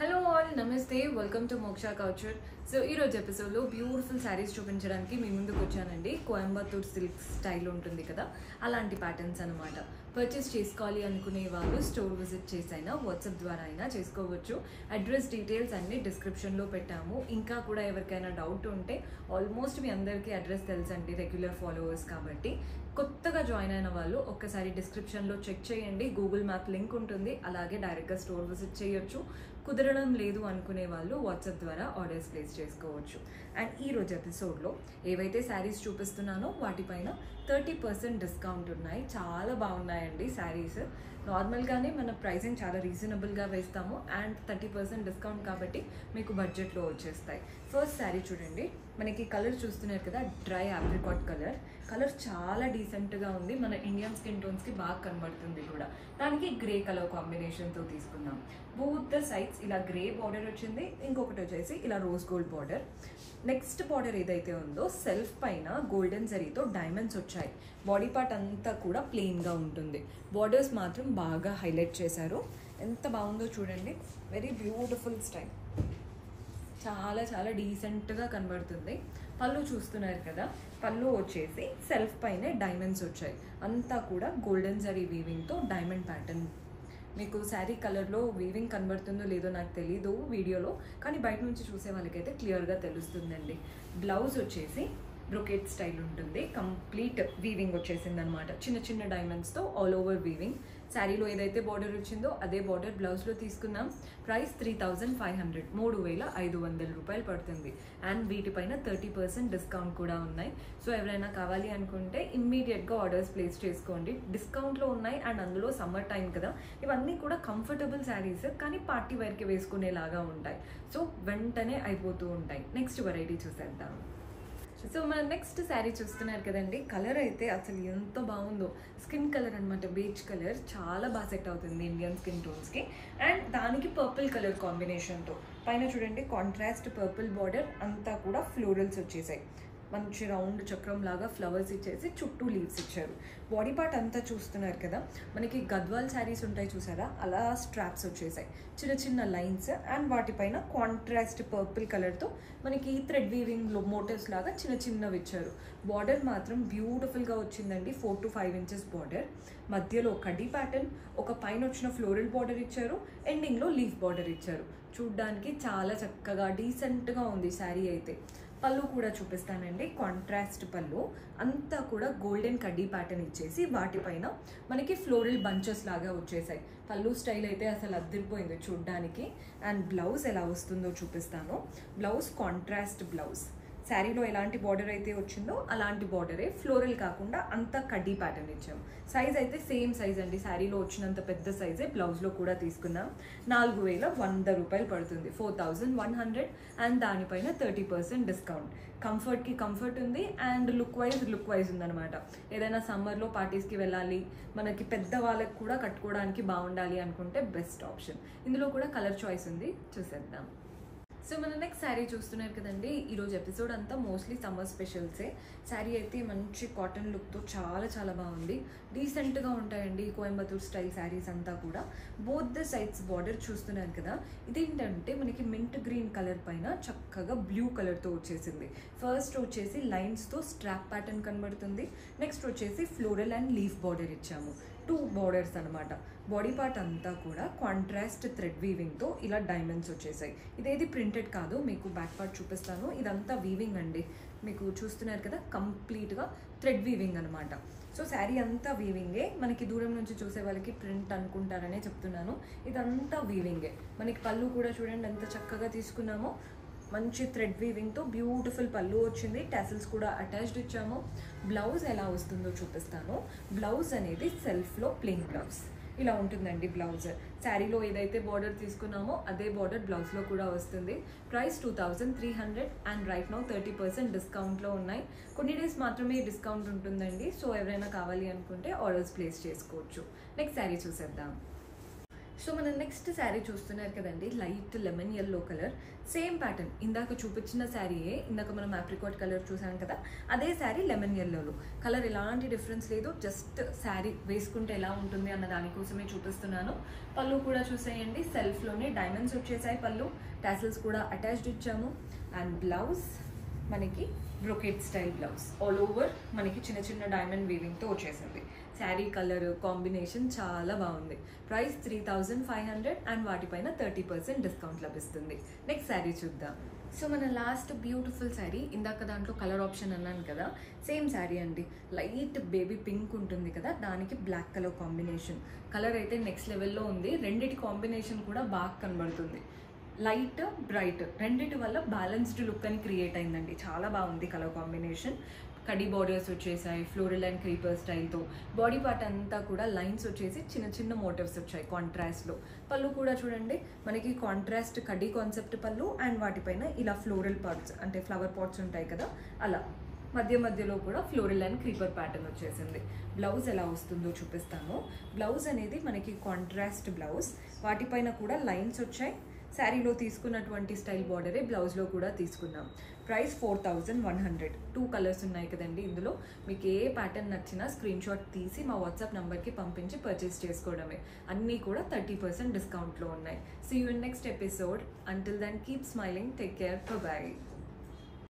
Hello all నమస్తే welcome to మోక్ష culture. So ఈరోజు ఎపిసోడ్లో బ్యూటిఫుల్ శారీస్ చూపించడానికి మీ ముందుకు వచ్చానండి. కోయంబత్తూర్ సిల్క్ స్టైల్ ఉంటుంది కదా, అలాంటి ప్యాటర్న్స్ అనమాట. పర్చేస్ చేసుకోవాలి అనుకునే వాళ్ళు స్టోర్ విజిట్ చేసైనా వాట్సాప్ ద్వారా అయినా చేసుకోవచ్చు. అడ్రస్ డీటెయిల్స్ అన్ని డిస్క్రిప్షన్లో పెట్టాము. ఇంకా కూడా ఎవరికైనా డౌట్ ఉంటే ఆల్మోస్ట్ మీ అందరికీ అడ్రస్ తెలుసండి, రెగ్యులర్ ఫాలోవర్స్ కాబట్టి. కొత్తగా జాయిన్ అయిన వాళ్ళు ఒక్కసారి డిస్క్రిప్షన్లో చెక్ చేయండి. గూగుల్ మ్యాప్ లింక్ ఉంటుంది, అలాగే డైరెక్ట్గా స్టోర్ విజిట్ చేయొచ్చు. కుదరడం లేదు అనుకునే వాళ్ళు వాట్సాప్ ద్వారా ఆర్డర్స్ ప్లేస్ చేసుకోవచ్చు. అండ్ ఈరోజు ఎపిసోడ్లో ఏవైతే శారీస్ చూపిస్తున్నానో వాటిపైన 30% డిస్కౌంట్ ఉన్నాయి. చాలా బాగున్నాయండి శారీస్. నార్మల్గానే మన ప్రైసింగ్ చాలా రీజనబుల్గా వేస్తాము అండ్ 30% డిస్కౌంట్ కాబట్టి మీకు బడ్జెట్లో వచ్చేస్తాయి. ఫస్ట్ శారీ చూడండి, మనకి కలర్ చూస్తున్నారు కదా, డ్రై ఆప్రికాట్ కలర్. కలర్ చాలా డీసెంట్గా ఉంది, మన ఇండియన్ స్కిన్ టోన్స్కి బాగా కనబడుతుంది కూడా. దానికి గ్రే కలర్ కాంబినేషన్తో తీసుకున్నాం. బోత్ ద సైడ్స్ ఇలా గ్రే బార్డర్ వచ్చింది, ఇంకొకటి వచ్చేసి ఇలా rose gold border. Next border ఏదైతే ఉందో సెల్ఫ్ పైన గోల్డెన్ జరీతో డైమండ్స్ వచ్చాయి. బాడీ పార్ట్ అంతా కూడా ప్లెయిన్గా ఉంటుంది, బార్డర్స్ మాత్రం బాగా హైలైట్ చేశారు. ఎంత బాగుందో చూడండి, వెరీ బ్యూటిఫుల్ స్టైల్, చాలా చాలా డీసెంట్గా కనబడుతుంది. పళ్ళు చూస్తున్నారు కదా, పళ్ళు వచ్చేసి సెల్ఫ్ పైనే డైమండ్స్ వచ్చాయి. అంతా కూడా గోల్డెన్ జరీ వీవింగ్తో డైమండ్ ప్యాటర్న్. మీకు శారీ కలర్లో వీవింగ్ కనబడుతుందో లేదో నాకు తెలీదు వీడియోలో, కానీ బయట నుంచి చూసే వాళ్ళకైతే క్లియర్గా తెలుస్తుందండి. బ్లౌజ్ వచ్చేసి బ్రొకెట్ స్టైల్ ఉంటుంది, కంప్లీట్ వీవింగ్ వచ్చేసింది అనమాట. చిన్న చిన్న డైమండ్స్తో ఆల్ ఓవర్ వీవింగ్. శారీలో ఏదైతే బార్డర్ వచ్చిందో అదే బార్డర్ బ్లౌజ్లో తీసుకున్నాం. ప్రైస్ 3500, 3500 రూపాయలు పడుతుంది. అండ్ వీటిపైన 30% డిస్కౌంట్ కూడా ఉన్నాయి. సో ఎవరైనా కావాలి అనుకుంటే ఇమ్మీడియట్గా ఆర్డర్స్ ప్లేస్ చేసుకోండి. డిస్కౌంట్లో ఉన్నాయి అండ్ అందులో సమ్మర్ టైం కదా, ఇవన్నీ కూడా కంఫర్టబుల్ శారీస్, కానీ పార్టీ వేర్కి వేసుకునేలాగా ఉంటాయి. సో వెంటనే అయిపోతూ ఉంటాయి. నెక్స్ట్ వెరైటీ చూసేద్దాం. సో మన నెక్స్ట్ శారీ చూస్తున్నారు కదండి, కలర్ అయితే అసలు ఎంత బాగుందో. స్కిన్ కలర్ అనమాట, బీచ్ కలర్, చాలా బాగా సెట్ అవుతుంది ఇండియన్ స్కిన్ టోన్స్కి. అండ్ దానికి పర్పుల్ కలర్ కాంబినేషన్తో పైన చూడండి కాంట్రాస్ట్ పర్పుల్ బార్డర్, అంతా కూడా ఫ్లోరల్స్ వచ్చేసాయి. మంచి రౌండ్ చక్రం లాగా ఫ్లవర్స్ ఇచ్చేసి చుట్టూ లీవ్స్ ఇచ్చారు. బాడీ పార్ట్ అంతా చూస్తున్నారు కదా, మనకి గద్వాల్ శారీస్ ఉంటాయి చూసారా, అలా స్ట్రాప్స్ వచ్చేసాయి, చిన్న చిన్న లైన్స్. అండ్ వాటిపైన కాంట్రాస్ట్ పర్పుల్ కలర్తో మనకి థ్రెడ్ వీవింగ్ మోటివ్స్ లాగా చిన్న చిన్నవి ఇచ్చారు. బార్డర్ మాత్రం బ్యూటిఫుల్గా వచ్చిందండి, 4 to 5 inches బార్డర్. మధ్యలో కడ్డీ ప్యాటర్న్, ఒక పైన వచ్చిన ఫ్లోరల్ బార్డర్ ఇచ్చారు, ఎండింగ్లో లీఫ్ బార్డర్ ఇచ్చారు. చూడ్డానికి చాలా చక్కగా డీసెంట్గా ఉంది శారీ అయితే. పళ్ళు కూడా చూపిస్తానండి, కాంట్రాస్ట్ పళ్ళు, అంతా కూడా గోల్డెన్ కడ్డీ ప్యాటర్న్ ఇచ్చేసి వాటిపైన మనకి ఫ్లోరల్ బంచెస్ లాగా వచ్చేసాయి. పళ్ళు స్టైల్ అయితే అసలు అద్దరిపోయింది చూడ్డానికి. అండ్ బ్లౌజ్ ఎలా వస్తుందో చూపిస్తాను. Blouse contrast blouse. శారీలో ఎలాంటి బార్డర్ అయితే వచ్చిందో అలాంటి బార్డరే, ఫ్లోరల్ కాకుండా అంతా కడ్డీ ప్యాటర్న్ ఇచ్చాము. సైజ్ అయితే సేమ్ సైజ్ అండి, శారీలో వచ్చినంత పెద్ద సైజే బ్లౌజ్లో కూడా తీసుకున్నాం. 4100 రూపాయలు పడుతుంది, 4100. అండ్ దానిపైన 30% డిస్కౌంట్. కంఫర్ట్కి కంఫర్ట్ ఉంది అండ్ లుక్ వైజ్ ఉందన్నమాట. ఏదైనా సమ్మర్లో పార్టీస్కి వెళ్ళాలి, మనకి పెద్ద వాళ్ళకి కూడా కట్టుకోవడానికి బాగుండాలి అనుకుంటే బెస్ట్ ఆప్షన్. ఇందులో కూడా కలర్ చాయిస్ ఉంది, చూసేద్దాం. సో మన నెక్స్ట్ శారీ చూస్తున్నారు కదండి, ఈరోజు ఎపిసోడ్ అంతా మోస్ట్లీ సమ్మర్ స్పెషల్సే. శారీ అయితే మంచి కాటన్ లుక్తో చాలా చాలా బాగుంది, డీసెంట్గా ఉంటాయండి కోయంబత్తూర్ స్టైల్ శారీస్ అంతా కూడా. బోత్ ద సైడ్స్ బార్డర్ చూస్తున్నారు కదా, ఇదేంటంటే మనకి మింట్ గ్రీన్ కలర్ పైన చక్కగా బ్లూ కలర్తో వచ్చేసింది. ఫస్ట్ వచ్చేసి లైన్స్తో స్ట్రాప్ ప్యాటర్న్ కనబడుతుంది, నెక్స్ట్ వచ్చేసి ఫ్లోరల్ అండ్ లీఫ్ బార్డర్ ఇచ్చాము. 2 బార్డర్స్ అనమాట. బాడీ పార్ట్ అంతా కూడా కాంట్రాస్ట్ థ్రెడ్ వీవింగ్తో ఇలా డైమండ్స్ వచ్చేసాయి. ఇదేది ప్రింటెడ్ కాదు, మీకు బ్యాక్ పార్ట్ చూపిస్తాను. ఇదంతా వీవింగ్ అండి, మీకు చూస్తున్నారు కదా, కంప్లీట్గా థ్రెడ్ వీవింగ్ అనమాట. సో శారీ అంతా వీవింగే, మనకి దూరం నుంచి చూసే వాళ్ళకి ప్రింట్ అనుకుంటారనే చెప్తున్నాను. ఇదంతా వీవింగే. మనకి పళ్ళు కూడా చూడండి ఎంత చక్కగా తీసుకున్నామో, మంచి థ్రెడ్ వీవింగ్తో బ్యూటిఫుల్ పళ్ళు వచ్చింది, టాసిల్స్ కూడా అటాచ్డ్ ఇచ్చాము. బ్లౌజ్ ఎలా వస్తుందో చూపిస్తాను. బ్లౌజ్ అనేది సెల్ఫ్లో ప్లెయిన్ బ్లౌజ్ ఇలా ఉంటుందండి బ్లౌజ్. శారీలో ఏదైతే బార్డర్ తీసుకున్నామో అదే బార్డర్ బ్లౌజ్లో కూడా వస్తుంది. ప్రైస్ 2300 అండ్ రైట్ నౌ 30% డిస్కౌంట్లో ఉన్నాయి. కొన్ని డేస్ మాత్రమే డిస్కౌంట్ ఉంటుందండి. సో ఎవరైనా కావాలి అనుకుంటే ఆర్డర్స్ ప్లేస్ చేసుకోవచ్చు. నెక్స్ట్ శారీ చూసేద్దాం. సో మనం నెక్స్ట్ శారీ చూస్తున్నారు కదండి, light lemon yellow colour, same pattern ఇందాక చూపించిన శారీయే. ఇందాక మనం ఆప్రికాట్ కలర్ చూసాం కదా, అదే శారీ లెమన్ ఎల్లోలో. కలర్ ఎలాంటి డిఫరెన్స్ లేదు, జస్ట్ శారీ వేసుకుంటే ఎలా ఉంటుంది అన్న దానికోసమే చూపిస్తున్నాను. పళ్ళు కూడా చూసేయండి, సెల్ఫ్లోనే డైమండ్స్ వచ్చేసాయి. పళ్ళు టాసిల్స్ కూడా అటాచ్డ్ ఇచ్చాము. అండ్ బ్లౌజ్ మనకి brocade style blouse, all over మనకి చిన్న చిన్న డైమండ్ వీవింగ్తో వచ్చేసింది. శారీ కలర్ కాంబినేషన్ చాలా బాగుంది. ప్రైస్ 3500 అండ్ వాటిపైన 30% డిస్కౌంట్ లభిస్తుంది. నెక్స్ట్ శారీ చూద్దాం. సో మన లాస్ట్ బ్యూటిఫుల్ శారీ, ఇందాక దాంట్లో కలర్ ఆప్షన్ అన్నాను కదా, సేమ్ శారీ అండి. లైట్ బేబీ పింక్ ఉంటుంది కదా, దానికి బ్లాక్ కలర్ కాంబినేషన్. కలర్ అయితే నెక్స్ట్ లెవెల్లో ఉంది. రెండిటి కాంబినేషన్ కూడా బాగా కనబడుతుంది. లైట్ బ్రైట్ రెండిటి వల్ల బ్యాలెన్స్డ్ లుక్ అని క్రియేట్ అయిందండి. చాలా బాగుంది కలర్ కాంబినేషన్. కడి బార్డర్స్ వచ్చేసాయి ఫ్లోరల్ అండ్ క్రీపర్ స్టైల్తో. బాడీ పార్ట్ అంతా కూడా లైన్స్ వచ్చేసి చిన్న చిన్న మోటివ్స్ వచ్చాయి కాంట్రాస్ట్లో. పళ్ళు కూడా చూడండి మనకి కాంట్రాస్ట్ కడి కాన్సెప్ట్ పళ్ళు, అండ్ వాటిపైన ఇలా ఫ్లోరల్ పార్ట్స్ అంటే ఫ్లవర్ పాట్స్ ఉంటాయి కదా, అలా మధ్యలో కూడా ఫ్లోరల్ అండ్ క్రీపర్ ప్యాటర్న్ వచ్చేసింది. బ్లౌజ్ ఎలా వస్తుందో చూపిస్తాను. బ్లౌజ్ అనేది మనకి కాంట్రాస్ట్ బ్లౌజ్, వాటిపైన కూడా లైన్స్ వచ్చాయి. శారీలో తీసుకున్నటువంటి స్టైల్ బార్డరే బ్లౌజ్లో కూడా తీసుకున్నాం. ప్రైస్ 4100. 2 కలర్స్ ఉన్నాయి కదండి ఇందులో. మీకు ఏ ప్యాటర్న్ నచ్చినా స్క్రీన్ షాట్ తీసి మా వాట్సాప్ నెంబర్కి పంపించి పర్చేస్ చేసుకోవడమే. అన్నీ కూడా 30% డిస్కౌంట్లో ఉన్నాయి. See you in next episode. Until then keep smiling, take care, by.